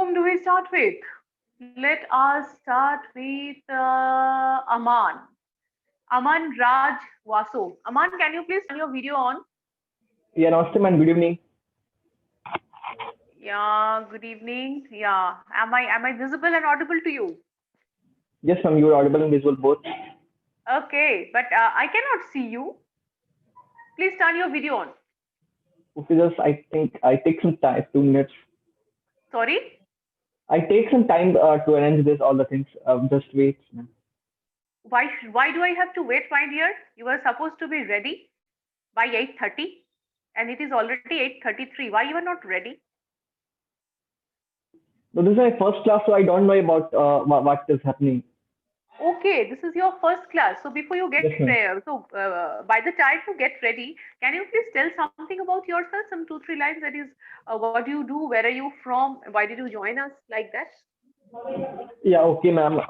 Whom do we start with? Let us start with Aman. Aman Raj Vasu. Aman, can you please turn your video on? Yeah, namaste, man. Good evening. Yeah, good evening. Yeah, am I visible and audible to you? Yes, ma'am, you are audible and visual both. Okay, but I cannot see you. Please turn your video on. Okay, just I think I take some time, 2 minutes. Sorry. I take some time to arrange this, all the things. Just wait, ma'am. Why do I have to wait, my dear? You were supposed to be ready by 8:30, and it is already 8:33. Why you are not ready? So this is my first class, so I don't know about what is happening. Okay, this is your first class. So before you get Yes, ma'am. by the time you get ready, can you please tell something about yourself? Some two, three lines. That is, what do you do? Where are you from? Why did you join us? Like that. Yeah, okay, ma'am.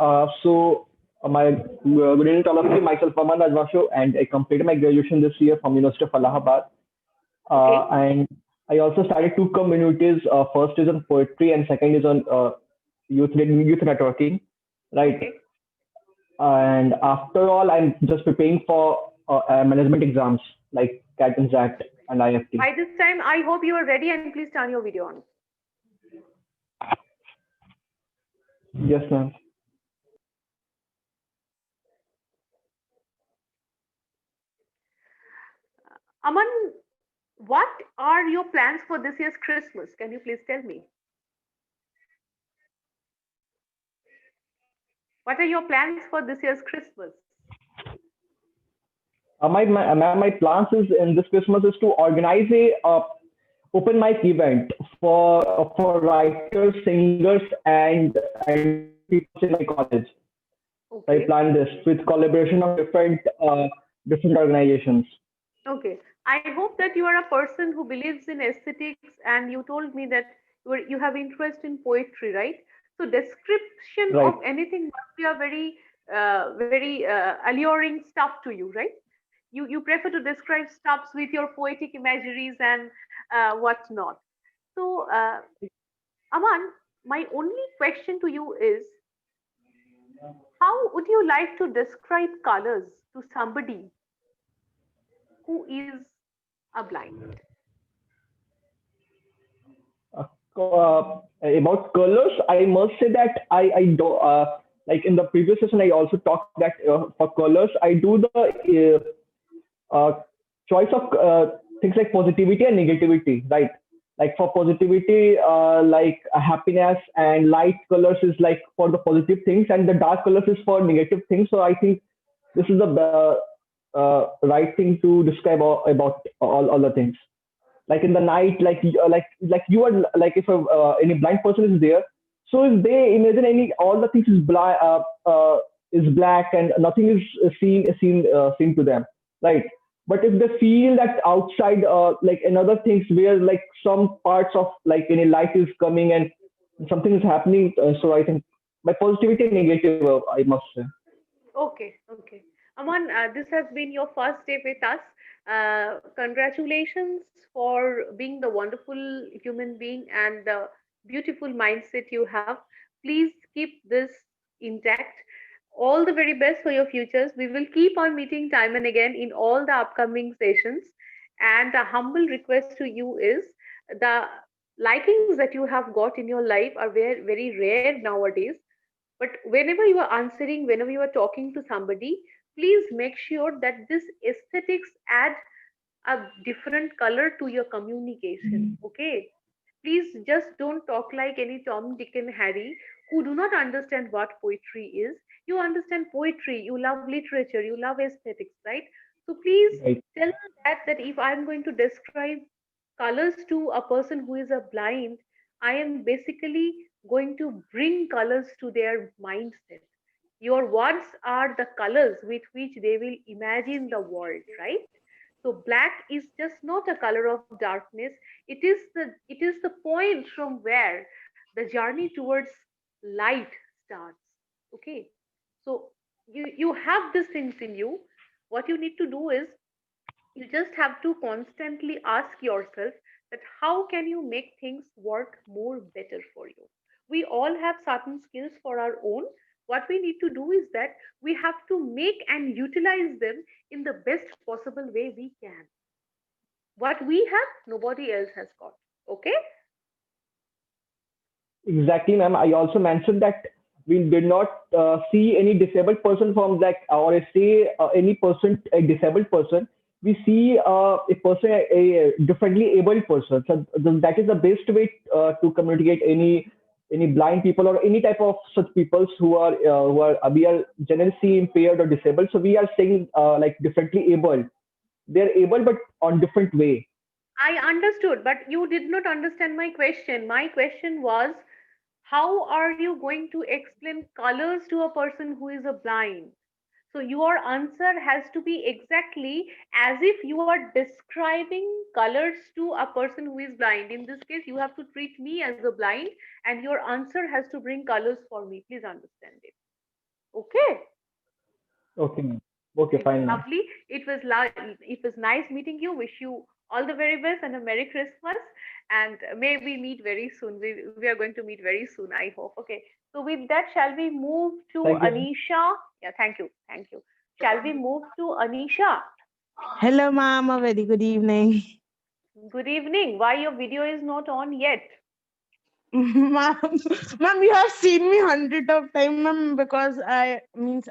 My good evening to all of you. Myself, Aman Rajwashu, and I completed my graduation this year from University of Allahabad. Okay. And I also started two communities. First is on poetry, and second is on youth networking. Right. Okay. And after all, I'm just preparing for management exams like CAT and XAT and IFT. By this time, I hope you are ready, and please turn your video on. Yes, ma'am. Aman, what are your plans for this year's Christmas? Can you please tell me? What are your plans for this year's Christmas? My plans is in this Christmas is to organize a open mic event for writers, singers, and people in my college. I Okay. plan this with collaboration of different organizations. Okay. I hope that you are a person who believes in aesthetics, and you told me that you have interest in poetry, right? So description Right. of anything must be a very alluring stuff to you, right? You prefer to describe stuffs with your poetic imageries and whatnot. So, Aman, my only question to you is, how would you like to describe colors to somebody who is a blind? About colors, I must say that I do like in the previous session I also talked that for colors I do the choice of things like positivity and negativity, right? Like for positivity, happiness and light colors is like for the positive things, and the dark colors is for negative things. So I think this is the right thing to describe about all the things. Like in the night, like you are like if any blind person is there, so if they imagine any all the things is blind is black and nothing is seen to them, right? But if they feel that outside like another things where like some parts of like any light is coming and something is happening, so I think by positivity and negative, I must say. Okay, okay. Aman, this has been your first day with us. Congratulations for being the wonderful human being and the beautiful mindset you have. Please keep this intact. All the very best for your futures. We will keep on meeting time and again in all the upcoming sessions. And a humble request to you is, the likings that you have got in your life are very, very rare nowadays, but whenever you are answering, whenever you are talking to somebody, please make sure that this aesthetics add a different color to your communication. Okay. Please just don't talk like any Tom, Dick, and Harry who do not understand what poetry is. You understand poetry, you love literature, you love aesthetics, right? So please Right. tell me that if I'm going to describe colors to a person who is a blind, I am basically going to bring colors to their mindset. Your words are the colors with which they will imagine the world, right? So black is just not a color of darkness. It is the point from where the journey towards light starts. Okay. So you have these things in you. What you need to do is, you just have to constantly ask yourself that how can you make things work more better for you, all have certain skills for our own. What we need to do is that we have to make and utilize them in the best possible way we can. What we have, nobody else has got. Okay? Exactly, ma'am. I also mentioned that we did not see any disabled person from like, or say any person, a disabled person. We see a person, a differently abled person. So that is the best way to communicate any blind people or any type of such peoples who are we are generally see impaired or disabled. So we are saying like differently abled. They're able, but on different way. I understood, but you did not understand my question. My question was, how are you going to explain colors to a person who is a blind? So your answer has to be exactly as if you are describing colors to a person who is blind. In this case, you have to treat me as a blind, and your answer has to bring colors for me. Please understand it. Okay. Okay, ma'am. Okay, It's fine, ma'am. lovely. It was nice meeting you. Wish you all the very best and a Merry Christmas. And may we meet very soon. We are going to meet very soon, I hope. Okay. So with that, shall we move to Thank you, ma'am. Anisha? Yeah, thank you. Thank you. Shall we move to Anisha? Hello, ma'am. A very good evening. Good evening. Why your video is not on yet? Ma'am, ma'am, you have seen me hundred of time, ma'am, because I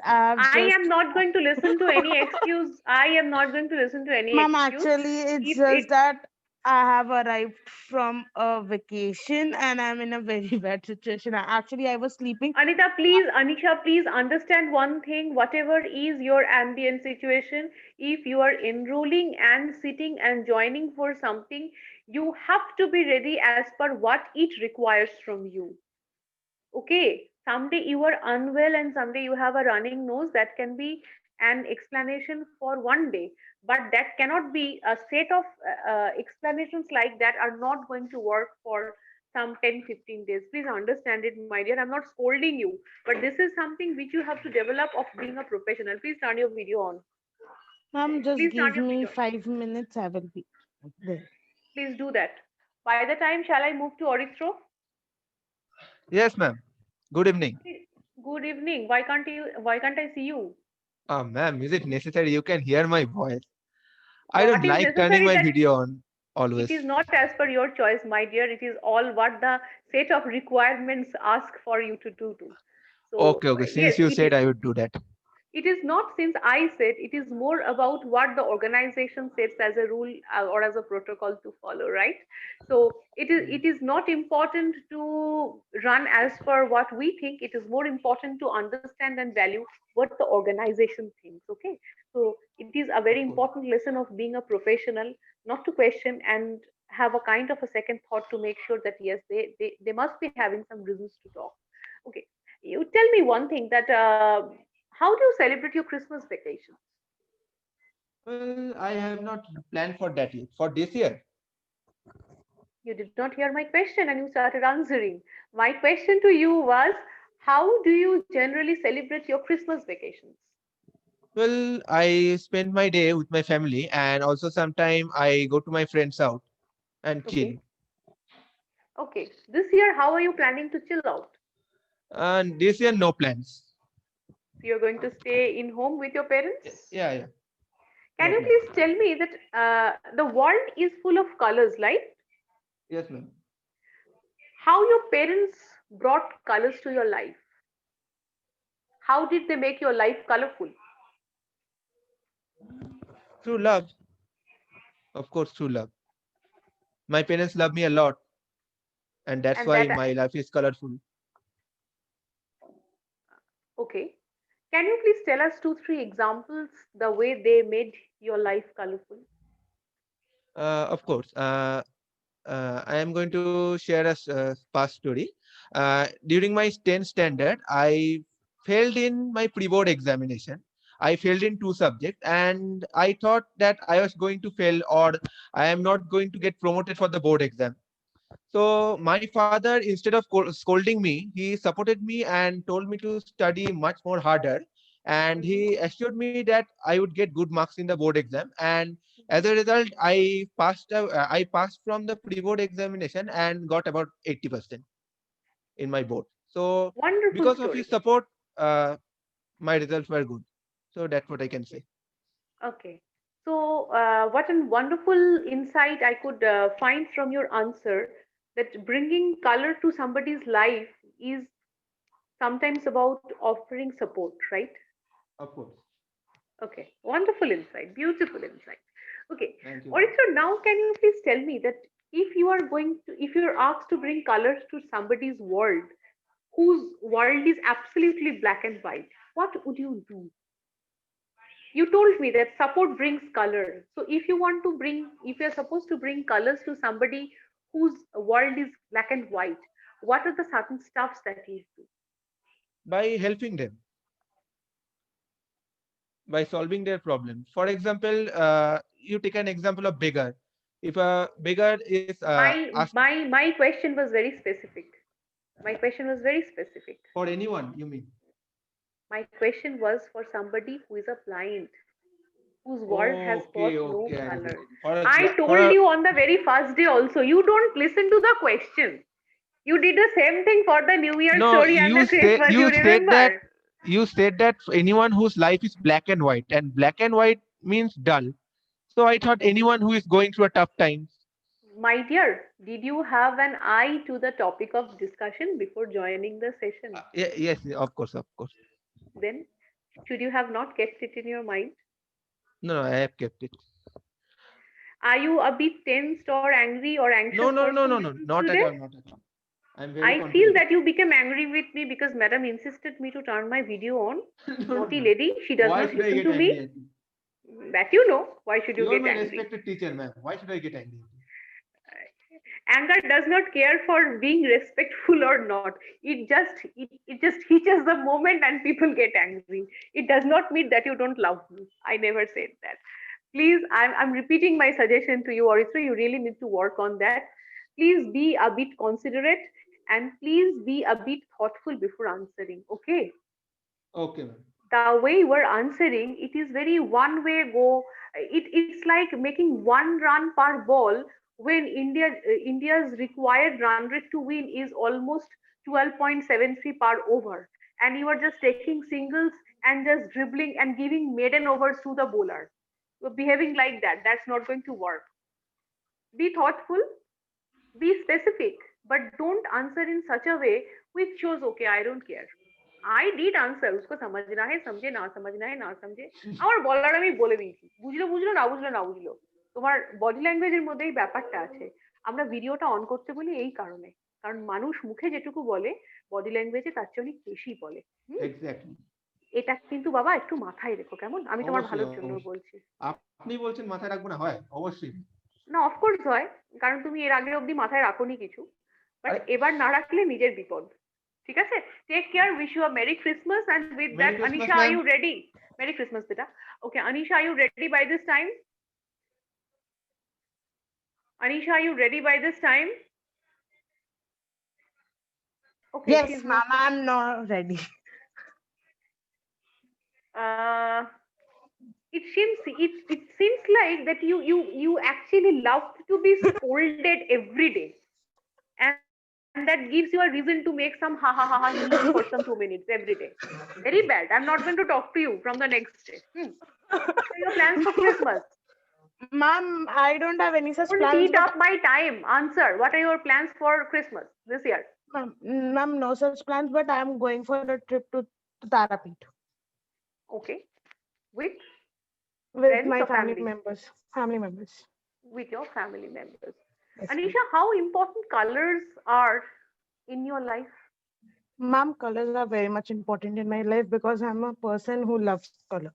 have I am just, not going to listen to any excuse. I am not going to listen to any ma'am, excuse. actually, it's If just it that I have arrived from a vacation and I'm in a very bad situation. I was sleeping. Anisha, please understand one thing. Whatever is your ambient situation, if you are enrolling and sitting and joining for something, you have to be ready as per what it requires from you. Okay, someday you are unwell and someday you have a running nose. That can be an explanation for one day, but that cannot be a set of explanations like that are not going to work for some 10-15 days. Please understand it, my dear. I'm not scolding you, but this is something which you have to develop of being a professional. Please turn your video on. Ma'am, just Please turn give your me video on. 5 minutes. I will be there. Please do that. By the time, shall I move to Orithro? Yes, ma'am. Good evening. Good evening. Why can't I see you? Ma'am, is it necessary you can hear my voice? I What don't is like turning necessary my that video on it always. is not as per your choice, my dear. It is all what the set of requirements ask for you to do. So Okay, okay. yes, Since you said I would do that. it is not since I said, it is more about what the organization sets as a rule or as a protocol to follow, right? So it is not important to run as per what we think. It is more important to understand and value what the organization thinks. Okay, so it is a very Of course. important lesson of being a professional, not to question and have a kind of a second thought to make sure that yes, they must be having some reasons to talk. Okay, you tell me one thing that how do you celebrate your Christmas vacation? Well, I have not planned for that yet. For this year. You did not hear my question and you started answering. My question to you was, how do you generally celebrate your Christmas vacations? Well, I spend my day with my family and also sometime I go to my friends out and chill. Okay, okay. This year, how are you planning to chill out? And this year, no plans. So you're going to stay in home with your parents? Yeah, yeah. Can No you plans. please tell me that the world is full of colors, right? Yes, ma'am. How your parents brought colors to your life? How did they make your life colorful? True love. Of course, true love. My parents love me a lot, and that's And why that, my life is colorful. okay. Can you please tell us two, three examples the way they made your life colorful? Of course. I am going to share a past story. During my 10th standard, I failed in my pre-board examination. I failed in two subjects, and I thought that I was going to fail or I am not going to get promoted for the board exam. So my father, instead of scolding me, he supported me and told me to study much more harder. And Mhm, he assured me that I would get good marks in the board exam. And as mhm. a result, I passed. I passed from the pre-board examination and got about 80%. in my board. So Wonderful because of story. his support, my results were good. So that's what I can say. Okay. So, what a wonderful insight I could find from your answer, that bringing color to somebody's life is sometimes about offering support, right? Of course. Okay. Wonderful insight. Beautiful insight. Okay. Thank you. Oritra, now can you please tell me that if you're asked to bring colors to somebody's world whose world is absolutely black and white, what would you do? You told me that support brings color. So if you're supposed to bring colors to somebody whose world is black and white, what are the certain stuffs that you do? By helping them, by solving their problem. For example, you take an example of beggar. If a beggar is asked My question was very specific. My question was very specific. for anyone, you mean? My question was for somebody who is a blind, whose world has got Okay, no okay, I color. understand. For a I for told a you on the very first day also, you don't listen to the question. You did the same thing for the New Year no, story and the Christmas, you remember? you said that for anyone whose life is black and white, and black and white means dull. So I thought anyone who is going through a tough time. My dear, did you have an eye to the topic of discussion before joining the session? Yes, of course, of course. Then, should you have not kept it in your mind? No, no, I have kept it. Are you a bit tensed or angry or No, anxious no, no, person no, with no, me not at today? all, not at all. I'm very I feel confident. that you became angry with me because Madam insisted me to turn my video on. No, no, Naughty no. lady, she does Why not should I listen get to angry me. at you? That you know. Why should you You are get my angry? respected teacher, ma'am. Why should I get angry at you? Anger does not care for being respectful or not. It just hitches the moment and people get angry. It does not mean that you don't love me. I never said that. Please, I'm repeating my suggestion to you, Oritra. You really need to work on that. Please be a bit considerate and please be a bit thoughtful before answering. Okay, Okay, ma'am. the way you are answering, it is very one way go. It's like making one run per ball when India's required run rate to win is almost 12.73 per over, and you are just taking singles and just dribbling and giving maiden overs to the bowler. You're behaving like that. That's not going to work. Be thoughtful, be specific, but don't answer in such a way which shows, okay, I don't care. I did answer, उसको समझना है समझे, ना समझना है ना समझे, আমার বলার আমি বলে দিয়েছি, বুঝলো বুঝলো না বুঝলো না বুঝলো। তোমার বডি ল্যাঙ্গুয়েজের মধ্যেই ব্যাপারটা আছে। আমরা ভিডিওটা অন করতে বলি এই কারণে, কারণ মানুষ মুখে যেটুকু বলে বডি ল্যাঙ্গুয়েজে তার চেয়ে অনেক বেশি বলে। Exactly. এটা কিন্তু বাবা একটু মাথায় রেখো, কেমন? আমি তোমার অবশ্যই, ভালোর জন্য অবশ্যই। বলছি। আপনি বলছেন মাথায় রাখবো না, হয় অবশ্যই। না, অফকোর্স হয়, কারণ তুমি এর আগে অব্দি মাথায় রাখোনি কিছু, বাট আরে এবার না রাখলে নিজের বিপদ। ঠিক আছে, take care, wish you a merry Christmas, and with merry that Christmas Anisha, আর ma'am. You ready? Merry Christmas বেটা। Okay Anisha, are you ready by this time? Anisha, are you ready by this time? Okay, Yes, she's ma'am, not. I'm not ready. Uh, it seems like that you actually love to be scolded every day, and that gives you a reason to make some ha ha ha ha he he for some 2 minutes every day. Very bad. I'm not going to talk to you from the next day. What are your plans for Christmas? Ma'am, I don't have any such Don't plans, eat but up my time. Answer. What are your plans for Christmas this year? ma'am, no such plans, but I'm going for a trip to Tarapeeth Okay. With with friends my or family family? members. Family members. With your family members. Yes, ma'am. Anisha, how important colors are in your life? Ma'am, colors are very much important in my life because I'm a person who loves color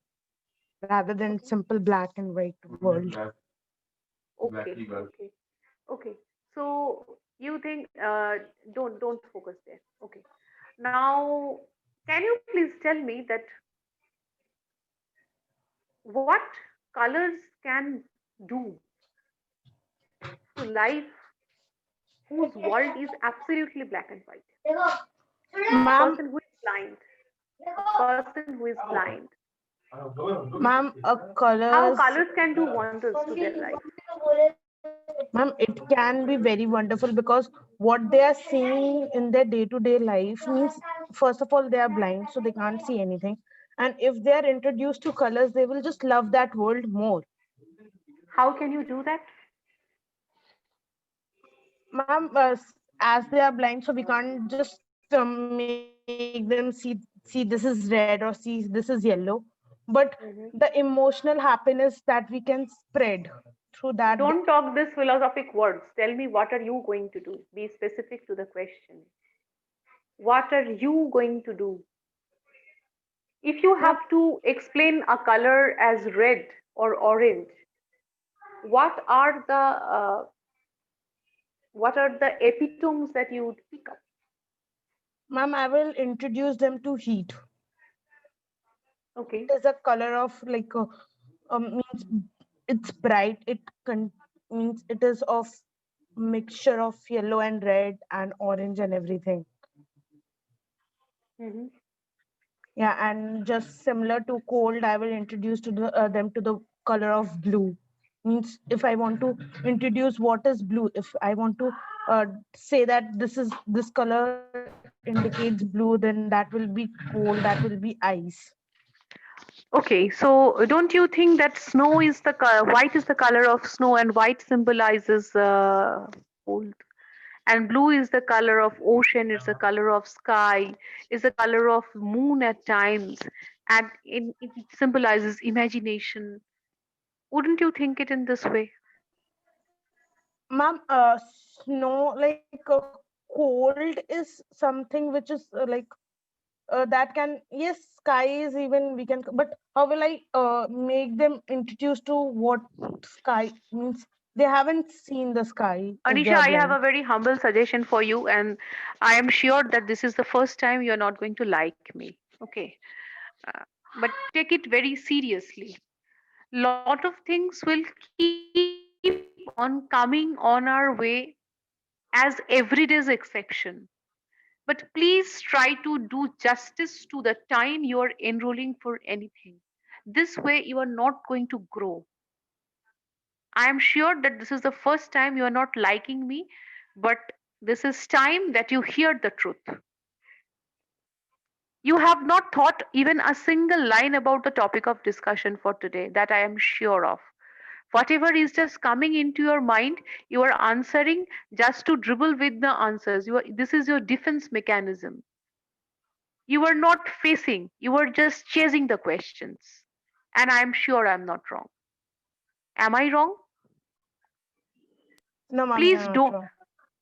rather than Okay. simple black and white world. Okay. Okay. Okay. So you think don't focus there. Okay. Now, can you please tell me that what colors can do to life whose world is absolutely black and white? A Ma'am, person who is blind. A person who is blind. ma'am, How colors. colors can do wonders to their life? Ma'am, it can be very wonderful because what they are seeing in their day-to-day life means, first of all, they are blind, so they can't see anything. And if they are introduced to colors, they will just love that world more. How can you do that? Ma'am, as they are blind, so we can't just make them see this is red or see this is yellow. But the Mhm. emotional happiness that we can spread through that Don't talk this philosophic words. Tell me, what are you going to do? Be specific to the question. What are you going to do? If you ma'am, have to explain a color as red or orange, what are the epitomes that you would pick up? ma'am, I will introduce them to heat. Okay. Is a color of like means it's bright. Means it is of mixture of yellow and red and orange and everything. Hmm. Yeah, and just similar to cold, I will introduce to them to the color of blue. Means if I want to introduce what is blue, if I want to say that this color indicates blue, then that will be cold, that will be ice. Okay, so don't you think that snow is the color, white is the color of snow, and white symbolizes cold, and blue is the color of ocean, it's the color of sky, is the color of moon at times, and it symbolizes imagination. Wouldn't you think it in this way? Ma'am, snow like cold is something which is that can, yes, sky is even we can, but how will I make them introduced to what sky means? They haven't seen the sky if they Anisha, are I have blind. a very humble suggestion for you, and I am sure that this is the first time you're not going to like me. Okay, uh, but take it very seriously. Lot of things will keep on coming on our way as everyday's exception. But please try to do justice to the time you are enrolling for anything. This way, you are not going to grow. I am sure that this is the first time you are not liking me, but this is time that you hear the truth. You have not thought even a single line about the topic of discussion for today, that I am sure of. Whatever is just coming into your mind, you are answering just to dribble with the answers. This is your defense mechanism. You are not facing, you are just chasing the questions. And I am sure I'm not wrong. Am I wrong? No, ma'am, you're Please not don't. wrong.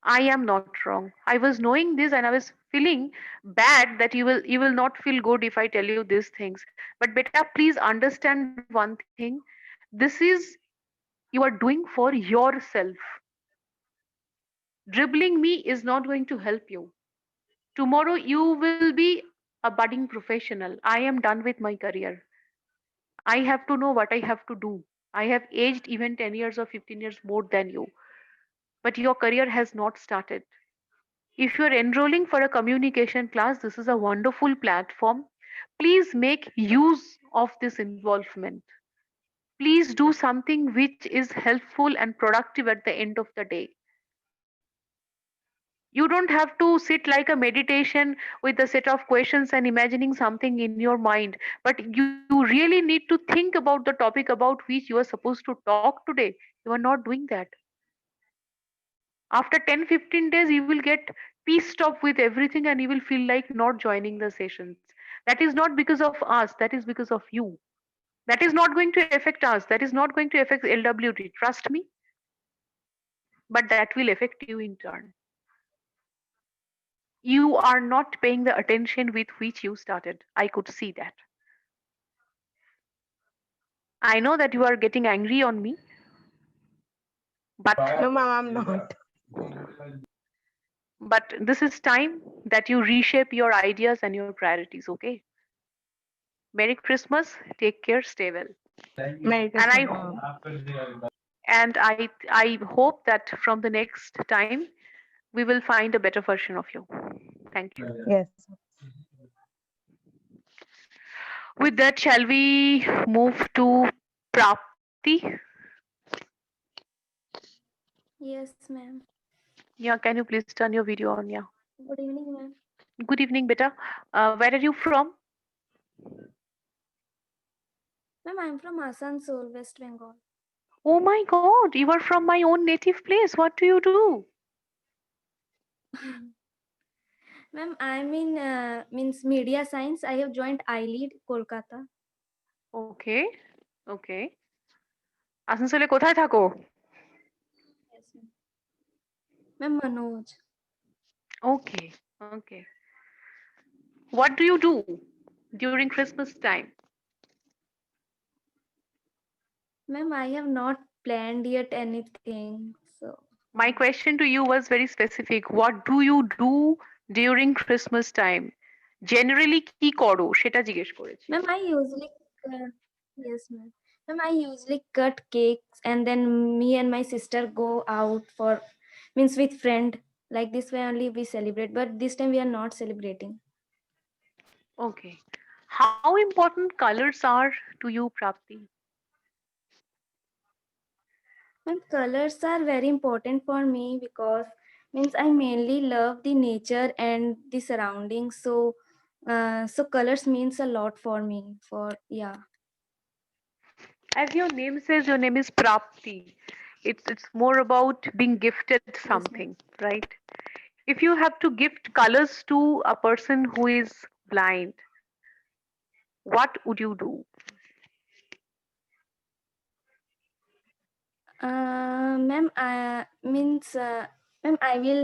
I am not wrong. I was knowing this and I was feeling bad that you will not feel good if I tell you these things. But beta, please understand one thing. This is you are doing for yourself. Dribbling me is not going to help you. Tomorrow you will be a budding professional. I am done with my career. I have to know what I have to do. I have aged even 10 years or 15 years more than you. But your career has not started. If you're enrolling for a communication class, this is a wonderful platform. Please make use of this involvement. Please do something which is helpful and productive at the end of the day. You don't have to sit like a meditation with a set of questions and imagining something in your mind, but you really need to think about the topic about which you are supposed to talk today. You are not doing that. After 10-15 days, you will get pissed off with everything and you will feel like not joining the sessions. That is not because of us, that is because of you. That is not going to affect us, that is not going to affect LWD. Trust me, but that will affect you in turn. You are not paying the attention with which you started. I could see that. I know that you are getting angry on me, but No, ma'am, I'm not. this is time that you reshape your ideas and your priorities, okay? Merry Christmas, take care, stay well. Merry And Christmas, ma'am. I hope that from the next time we will find a better version of you. Thank you. Yes. With that, shall we move to Prapti? Yes, ma'am. Yeah, can you please turn your video on? Yeah. Good evening, ma'am. Good evening, beta. Where are you from? Ma'am, I'm from Asansol, West Bengal. Oh my God, you are from my own native place. What do you do? Ma'am, I'm in means media science. I have joined iLead, Kolkata. Okay, okay. আসানসোলে কোথায় থাকো? Yes, ma'am. Ma'am, Manoj. Okay, okay. What do you do during Christmas time? Ma'am, I have not planned yet anything. So, My question to you was very specific. What do you do during Christmas time? Generally কি করো সেটা জিজ্ঞেস করেছি। ma'am, I usually yes, ma'am. Ma'am, I usually cut cakes and then me and my sister go out for means with friend. Like this way only we celebrate, but this time we are not celebrating. Okay. How important colors are to you, Prapti? And colors are very important for me because means I mainly love the nature and the surroundings. So colors means a lot for me. For yeah. As your name says, your name is Prapti. It's more about being gifted Yes, ma'am. something, right? If you have to gift colors to a person who is blind, what would you do? Ma'am, ma'am, I will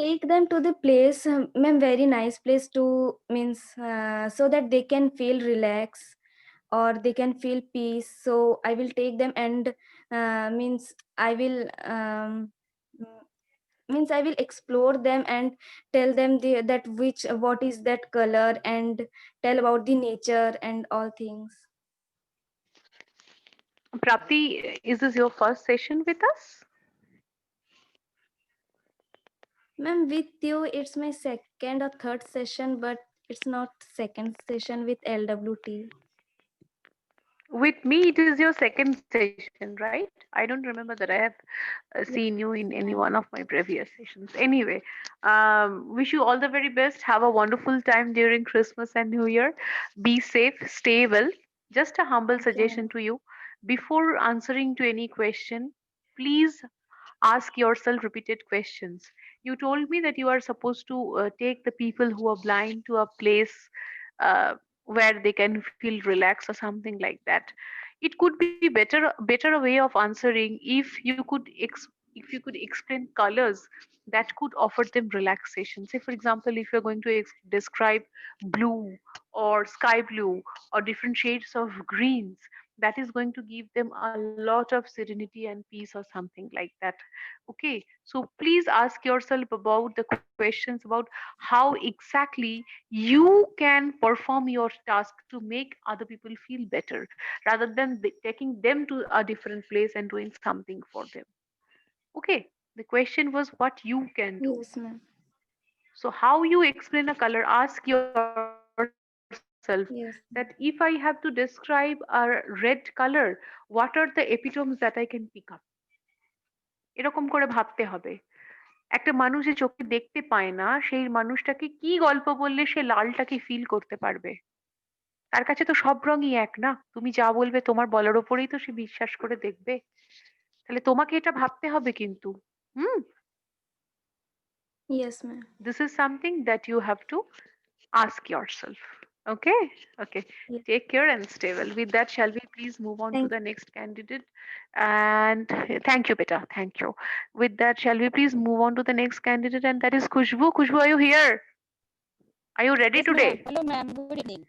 take them to the place, ma'am, very nice place to means so that they can feel relaxed or they can feel peace. So I will take them and means I will means I will explore them and tell them that which what is that color and tell about the nature and all things. Prapti, is this your first session with us? Ma'am, with you it's my second or third session, but it's not second session with LWT. With me, it is your second session, right? I don't remember that I have seen Yes, you in any ma'am. one of my previous sessions. Anyway, wish you all the very best. Have a wonderful time during Christmas and New Year. Be safe, stay well. Just a humble Thank you, suggestion ma'am. to you. Before answering to any question, please ask yourself repeated questions. You told me that you are supposed to take the people who are blind to a place uh, where they can feel relaxed or something like that. It could be better a way of answering if you could explain colors that could offer them relaxation. Say for example, if you're going to describe blue or sky blue or different shades of greens, that is going to give them a lot of serenity and peace or something like that. Okay, so please ask yourself about the questions about how exactly you can perform your task to make other people feel better rather than taking them to a different place and doing something for them. Okay, the question was what you can do. Yes, ma'am. So how you explain a color, ask yourself that if I have to Yes, ma'am. describe a red color, what are the epitomes that I can pick up? এরকম করে ভাবতে হবে। একটা মানুষ যে চোখে দেখতে পায় না, সেই মানুষটাকে কি গল্প বললে সে লালটাকে ফিল করতে পারবে? তার কাছে তো সব রঙই এক না। তুমি যা বলবে তোমার বলার উপরেই তো সে বিশ্বাস করে দেখবে। তাহলে তোমাকে এটা ভাবতে হবে কিন্তু। হুম? Yes, ma'am. This is something that you have to ask yourself. Okay? Okay. Yes. Take care and stay well. With that, shall we please move on to Thank the next candidate? And thank you, beta. Thank you. With that, shall we please move on to the next candidate? And that is Khushbu. Khushbu, are you here? Are you ready Yes, ma'am. today? Hello, ma'am. Good evening.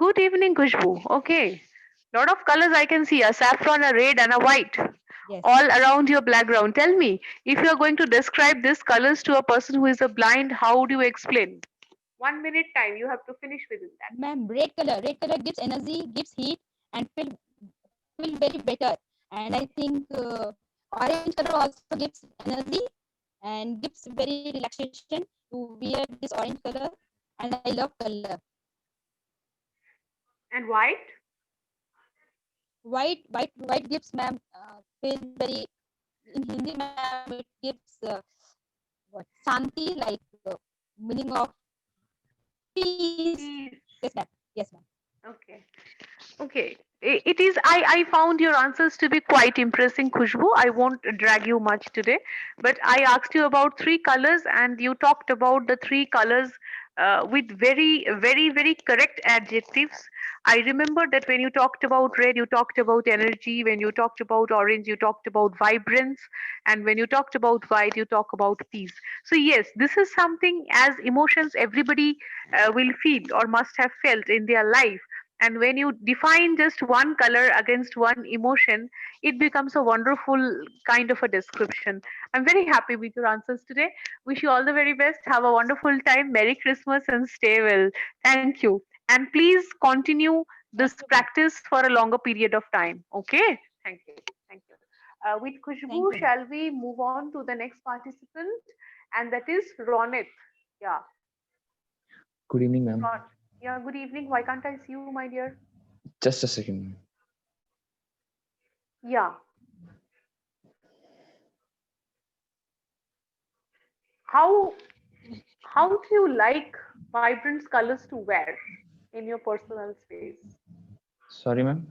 Good evening, Khushbu. Okay. Lot of colors I can see, a saffron, a red, and a white, Yes. all around your background. Tell me, if you are going to describe these colors to a person who is a blind, how would you explain? 1 minute time, you have to finish within that. Ma'am, red color. Red color gives energy, gives heat, and feel very better. And I think orange color also gives energy and gives very relaxation to wear this orange color. And I love color. And white? white gives, ma'am, feel very, in Hindi, ma'am, it gives what Shanti, like meaning of peace. Please. Yes, ma'am. Yes, ma'am. Okay. Okay. It is, I found your answers to be quite impressing, Khushbu. I won't drag you much today, but I asked you about three colors and you talked about the three colors with very, very, very correct adjectives. I remember that when you talked about red, you talked about energy. When you talked about orange, you talked about vibrance. And when you talked about white, you talk about peace. So, yes, this is something as emotions everybody will feel or must have felt in their life. And when you define just one color against one emotion, it becomes a wonderful kind of a description. I'm very happy with your answers today. Wish you all the very best. Have a wonderful time. Merry Christmas and stay well. Thank you. And please continue Thank this you, ma'am. practice for a longer period of time. Okay? Thank you. Thank you. With Thank Khushbu, you, ma'am. shall we move on to the next participant? And that is Ronit. Yeah. Good evening, ma'am. Yeah, good evening. Why can't I see you, my dear? Just a second, ma'am. Yeah. How how do you like vibrant colors to wear in your personal space? Sorry, ma'am.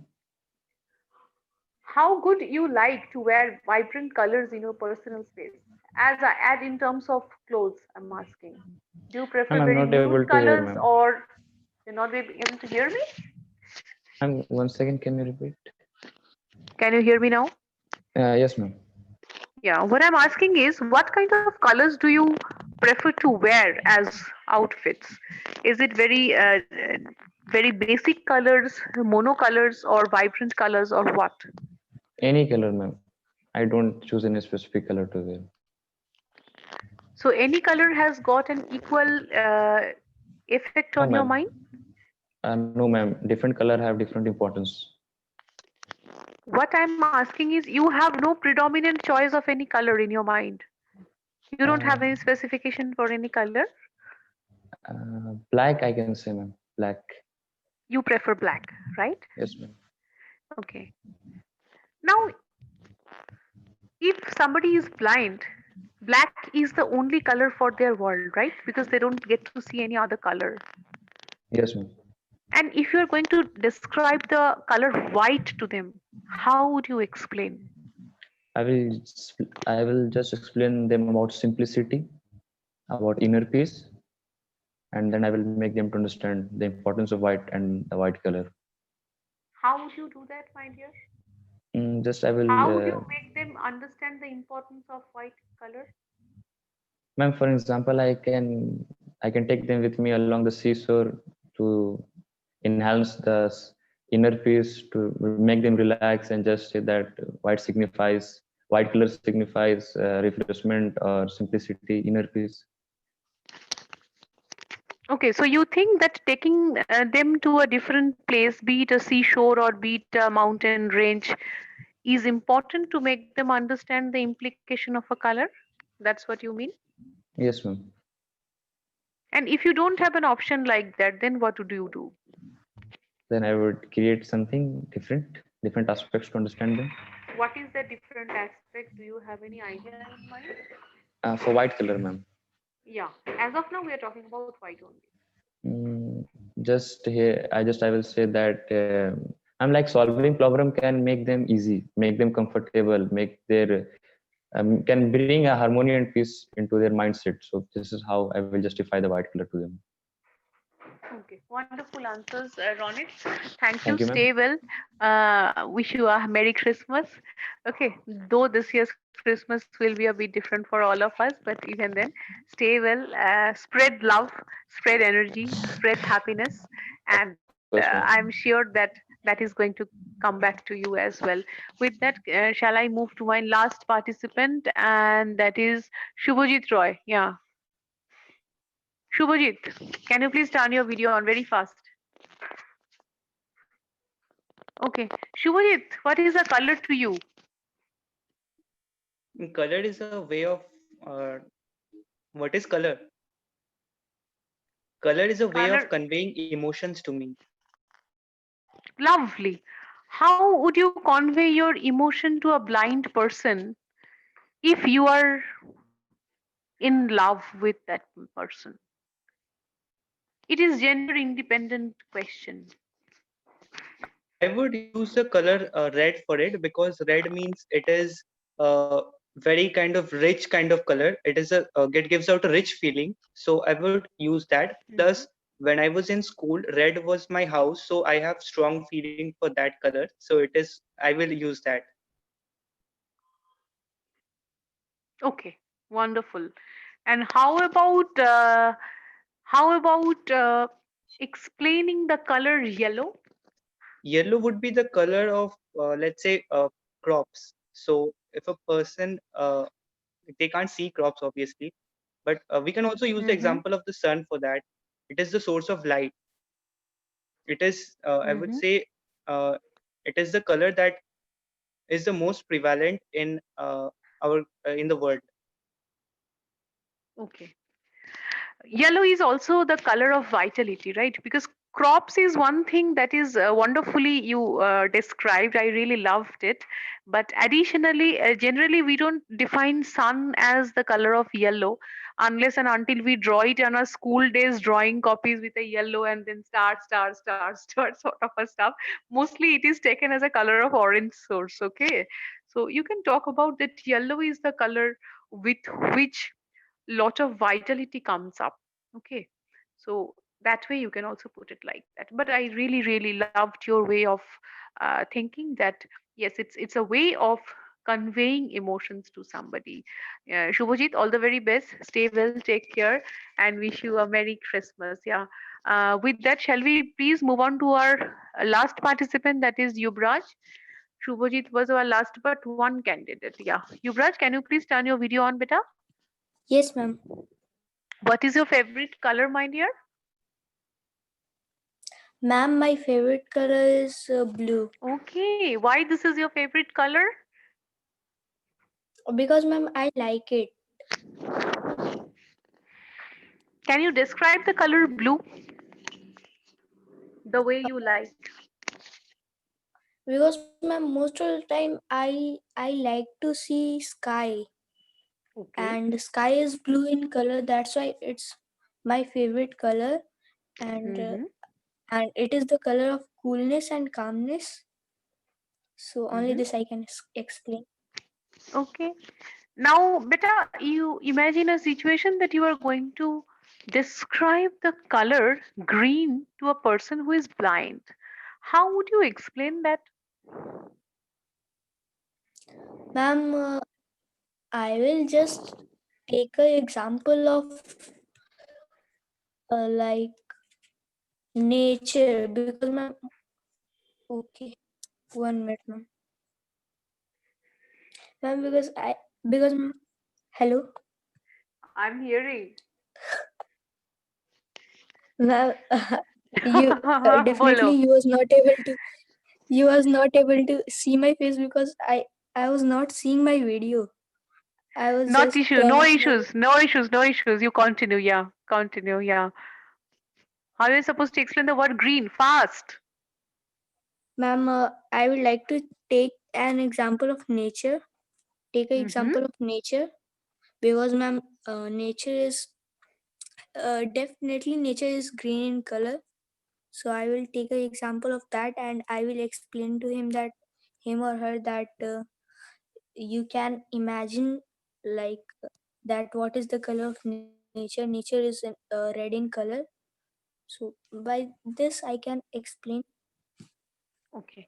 How good you like to wear vibrant colors in your personal space? As I add in terms of clothes, I'm asking. Do you prefer Ma'am, I'm very not able nude to hear, colors ma'am. or you're not able to hear me? Ma'am, 1 second, can you repeat? Can you hear me now? Yes, ma'am. Yeah, what I'm asking is what kind of colors do you prefer to wear as outfits? Is it very basic colors, mono colors, or vibrant colors, or what? Any color, ma'am. I don't choose any specific color to wear. So any color has got an equal effect No, on your ma'am. mind? No, ma'am. Different color have different importance. What I'm asking is you have no predominant choice of any color in your mind. You don't Uh, have any specification for any color. Black, I can say, ma'am. Black. You prefer black, right? Yes, ma'am. Okay. Now, if somebody is blind, black is the only color for their world, right? Because they don't get to see any other color. Yes, ma'am. And if you're going to describe the color white to them, how would you explain? I will just explain them about simplicity, about inner peace, and then I will make them to understand the importance of white and the white color. How would you do that, my dear? Just I will, How would you make them understand the importance of white color? ma'am. For example, I can take them with me along the seashore to enhance the inner peace, to make them relax, and just say that white color signifies refreshment or simplicity, inner peace. Okay, so you think that taking them to a different place, be it a seashore or be it a mountain range, is important to make them understand the implication of a color? That's what you mean? Yes, ma'am. And if you don't have an option like that, then what would you do? Then I would create something different aspects to understand them. What is the different aspect? Do you have any idea in mind? For white color, ma'am. Yeah, as of now, we are talking about white only. Just here, I will say that I'm like solving problem can make them easy, make them comfortable, make their can bring a harmony and peace into their mindset. So this is how I will justify the white color to them. Okay, wonderful answers, Ronit. Thank you. Thank you, ma'am. Stay well. Wish you a Merry Christmas. Okay, though this year's Christmas will be a bit different for all of us, but even then, stay well. Spread love, spread energy, spread happiness, and Of course, I'm ma'am. sure that that is going to come back to you as well. With that, shall I move to my last participant, and that is Shubhajit Roy. Yeah. Shubhajit, can you please turn your video on very fast? Okay. Shubhajit, what is a color to you? Color is a way of uh, what is color? Color is a way of Color, conveying emotions to me. lovely. How would you convey your emotion to a blind person if you are in love with that person? It is gender independent question. I would use the color red for it, because red means it is a very kind of rich kind of color. It is it gives out a rich feeling. So I would use that. Plus, when I was in school, red was my house, so I have strong feeling for that color. So I will use that. Okay, wonderful. And how about explaining the color yellow? Yellow would be the color of, let's say, crops. So if a person, they can't see crops obviously, but we can also use the Mm-hmm. example of the sun for that. It is the source of light. It is, I would Mm-hmm. say, it is the color that is the most prevalent in our in the world. Okay. Yellow is also the color of vitality, right? Because crops is one thing that is wonderfully you described. I really loved it. But additionally, generally, we don't define sun as the color of yellow unless and until we draw it on our school days drawing copies with a yellow and then star, star, star, star sort of a stuff. Mostly it is taken as a color of orange source. Okay. So you can talk about that yellow is the color with which lot of vitality comes up. Okay, so that way you can also put it like that. But I really really loved your way of thinking that yes, it's a way of conveying emotions to somebody. Shubhajit, all the very best, stay well, take care, and wish you a merry Christmas. Yeah, with that, shall we please move on to our last participant, that is Yubraj. Shubhajit was our last but one candidate. Yeah, Yubraj, can you please turn your video on, beta? Yes, ma'am. What is your favorite color, my dear? Ma'am, my favorite color is blue. Okay, why this is your favorite color? Because, ma'am, I like it. Can you describe the color blue the way you like? Because, ma'am, most of the time I like to see sky, Okay. and sky is blue in color. That's why it's my favorite color, and uh, Mm-hmm. and it is the color of coolness and calmness. So only Mm-hmm. this I can explain. Okay. Now, beta, you imagine a situation that you are going to describe the color green to a person who is blind. How would you explain that? Ma'am, I will just take an example of like nature, because ma'am, okay, 1 minute, ma'am. Ma'am, because ma'am, hello, I'm hearing. ma'am, you definitely Bolo. you was not able to see my face because I was not seeing my video. I was Not just issue, no turning my. issues, no issues, no issues. You continue, yeah. Continue, yeah. How are you supposed to explain the word green? Fast. Ma'am, I would like to take an example of nature. Take an Mm-hmm. example of nature, because ma'am, nature is definitely nature is green in color. So I will take an example of that, and I will explain to him that him or her that you can imagine like that what is the color of nature. Nature is red in color. So by this I can explain. Okay.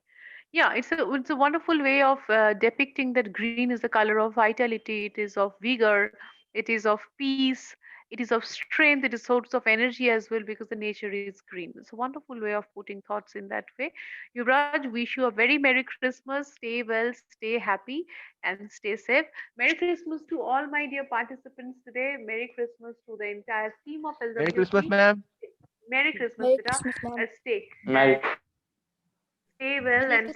Yeah, it's a wonderful way of depicting that green is the color of vitality, it is of vigor, it is of peace, it is of strength, it is source of energy as well because the nature is green. It's a wonderful way of putting thoughts in that way. Yuvraj, wish you a very Merry Christmas. Stay well, stay happy, and stay safe. Merry Christmas to all my dear participants today. Merry Christmas to the entire team of Merry Christmas, LWC. ma'am. Merry Christmas, Merry Beta. Christmas, ma'am. Stay Merry stay well Merry and